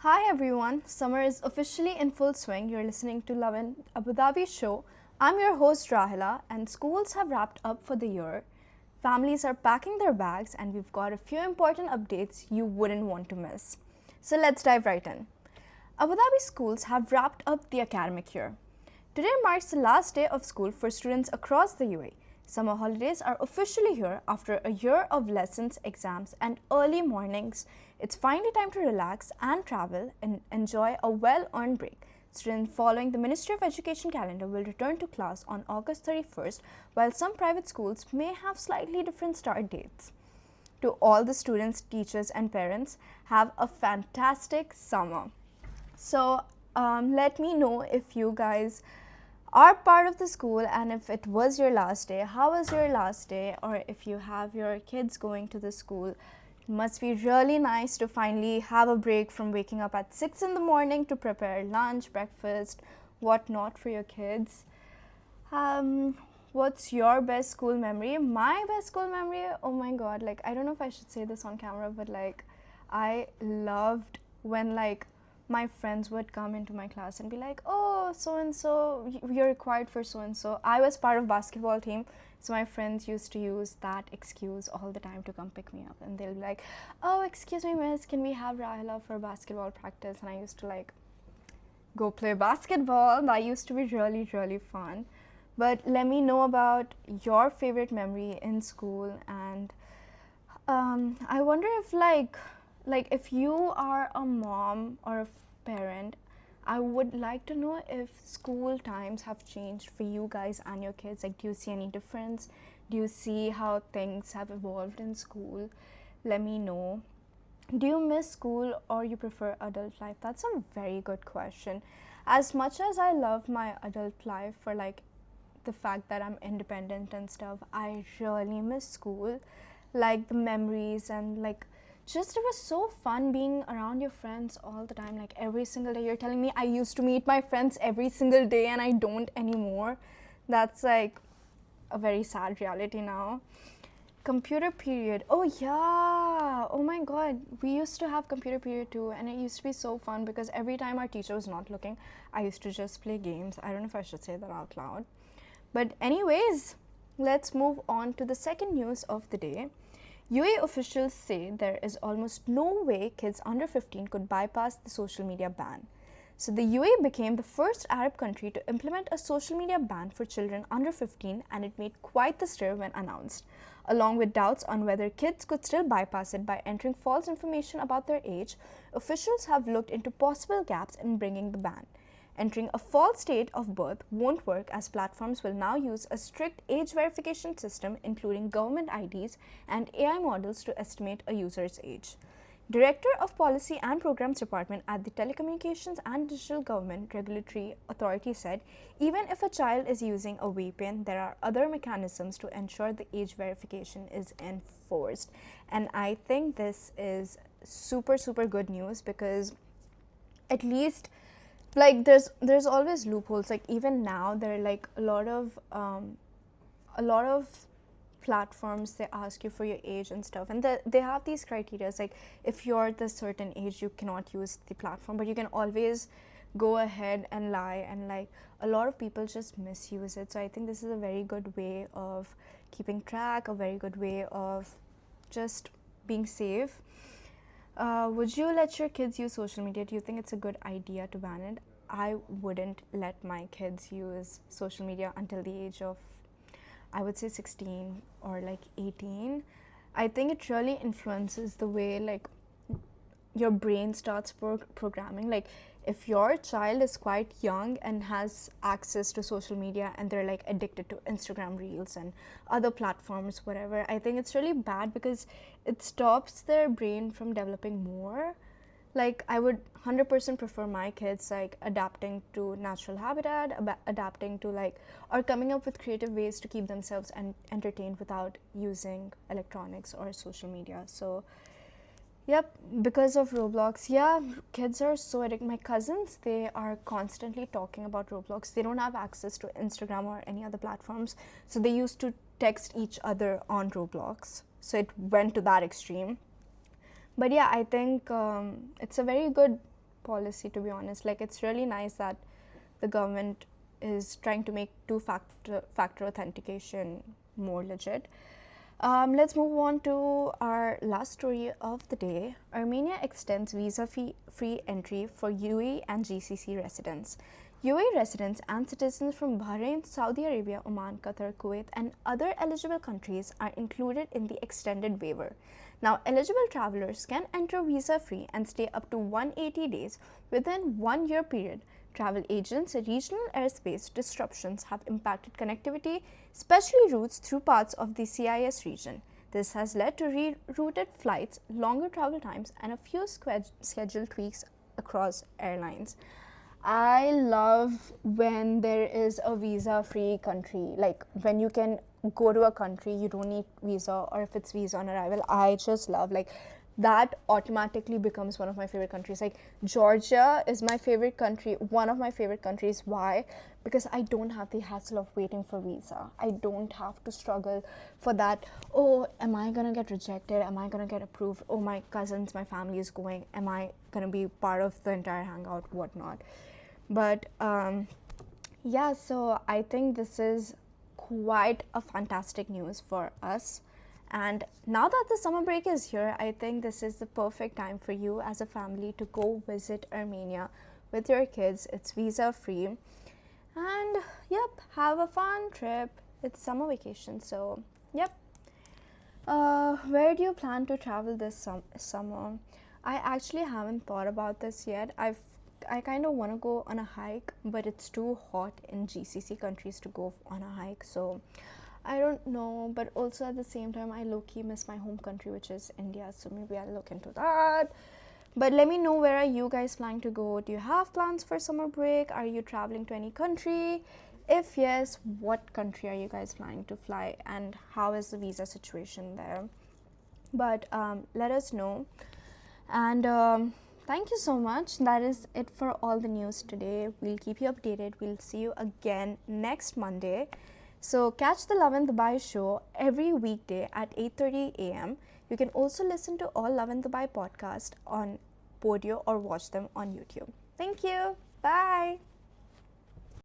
Hi everyone, summer is officially in full swing. You're listening to Lovin, Abu Dhabi show. I'm your host Rahila, and schools have wrapped up for the year. Families are packing their bags, and we've got a few important updates you wouldn't want to miss. So let's dive right in. Abu Dhabi schools have wrapped up the academic year. Today marks the last day of school for students across the UAE. Summer holidays are officially here after a year of lessons, exams, and early mornings. It's finally time to relax and travel and enjoy a well earned break. Students following the Ministry of Education calendar will return to class on August 31st, while some private schools may have slightly different start dates. To all the students, teachers, and parents, have a fantastic summer. So, let me know if you guys are part of the school and if it was your last day, how was your last day, or if you have your kids going to the school. It must be really nice to finally have a break from waking up at 6 in the morning to prepare lunch, breakfast, whatnot for your kids. What's your best school memory? My best school memory, oh my god, like I don't know if I should say this on camera, but like I loved when like my friends would come into my class and be like, oh, so and so, you're required for so and so. I was part of basketball team, so my friends used to use that excuse all the time to come pick me up, and they'll be like, oh, excuse me miss, can we have Rahila for basketball practice? And I used to like go play basketball. That used to be really fun. But let me know about your favorite memory in school, and I wonder if like if you are a mom or a parent, I would like to know if school times have changed for you guys and your kids. Like, do you see any difference? Do you see how things have evolved in school? Let me know. Do you miss school or you prefer adult life? That's a very good question. As much as I love my adult life for like the fact that I'm independent and stuff, I really miss school. Like the memories and like just it was so fun being around your friends all the time, like every single day. You're telling me I used to meet my friends every single day and I don't anymore. That's like a very sad reality now. Computer period. Oh yeah. Oh my god. We used to have computer period too, and it used to be so fun because every time our teacher was not looking, I used to just play games. I don't know if I should say that out loud. But anyways, let's move on to the second news of the day. UAE officials say there is almost no way kids under 15 could bypass the social media ban. So the UAE became the first Arab country to implement a social media ban for children under 15, and it made quite the stir when announced. Along with doubts on whether kids could still bypass it by entering false information about their age, officials have looked into possible gaps in bringing the ban. Entering a false date of birth won't work, as platforms will now use a strict age verification system, including government IDs and AI models to estimate a user's age. Director of Policy and Programs Department at the Telecommunications and Digital Government Regulatory Authority said, even if a child is using a VPN, there are other mechanisms to ensure the age verification is enforced. And I think this is super good news, because at least like there's always loopholes. Like even now there are like a lot of platforms, they ask you for your age and stuff, and they have these criteria like if you're this certain age you cannot use the platform, but you can always go ahead and lie, and like a lot of people just misuse it. So I think this is a very good way of keeping track, a very good way of just being safe. Would you let your kids use social media? Do you think it's a good idea to ban it? I wouldn't let my kids use social media until the age of, I would say 16 or like 18. I think it really influences the way like your brain starts programming. Like if your child is quite young and has access to social media and they're like addicted to Instagram reels and other platforms, whatever, I think it's really bad because it stops their brain from developing more. Like I would 100% prefer my kids like adapting to natural habitat, adapting to like, or coming up with creative ways to keep themselves entertained without using electronics or social media. So yep, because of Roblox, yeah, kids are so addicted. My cousins, they are constantly talking about Roblox. They don't have access to Instagram or any other platforms, so they used to text each other on Roblox. So it went to that extreme. But yeah, I think it's a very good policy, to be honest. Like, it's really nice that the government is trying to make two-factor authentication more legit. Let's move on to our last story of the day. Armenia extends visa-free entry for UAE and GCC residents. UAE residents and citizens from Bahrain, Saudi Arabia, Oman, Qatar, Kuwait, and other eligible countries are included in the extended waiver. Now, eligible travelers can enter visa-free and stay up to 180 days within 1 year period. Travel agents, regional airspace disruptions have impacted connectivity, especially routes through parts of the CIS region. This has led to rerouted flights, longer travel times, and a few schedule tweaks across airlines. I love when there is a visa-free country, like when you can go to a country, you don't need visa, or if it's visa on arrival. I just love, like, that automatically becomes one of my favorite countries. Like, Georgia is my favorite country, one of my favorite countries. Why? Because I don't have the hassle of waiting for visa. I don't have to struggle for that. Oh, am I gonna get rejected? Am I gonna get approved? Oh, my cousins, my family is going. Am I gonna be part of the entire hangout? Whatnot. But yeah, so I think this is quite a fantastic news for us. And now that the summer break is here, I think this is the perfect time for you as a family to go visit Armenia with your kids. It's visa free. And yep, have a fun trip. It's summer vacation, so yep. Where do you plan to travel this summer? I actually haven't thought about this yet. I kind of want to go on a hike, but it's too hot in GCC countries to go on a hike, so I don't know. But also at the same time, I low-key miss my home country, which is India, so maybe I'll look into that. But let me know, where are you guys planning to go? Do you have plans for summer break? Are you traveling to any country? If yes, what country are you guys planning to fly, and how is the visa situation there? But let us know. And thank you so much. That is it for all the news today. We'll keep you updated. We'll see you again next Monday. So catch the Lovin Dubai show every weekday at 8:30 a.m. You can also listen to all Lovin Dubai podcast on Podio or watch them on YouTube. Thank you. Bye.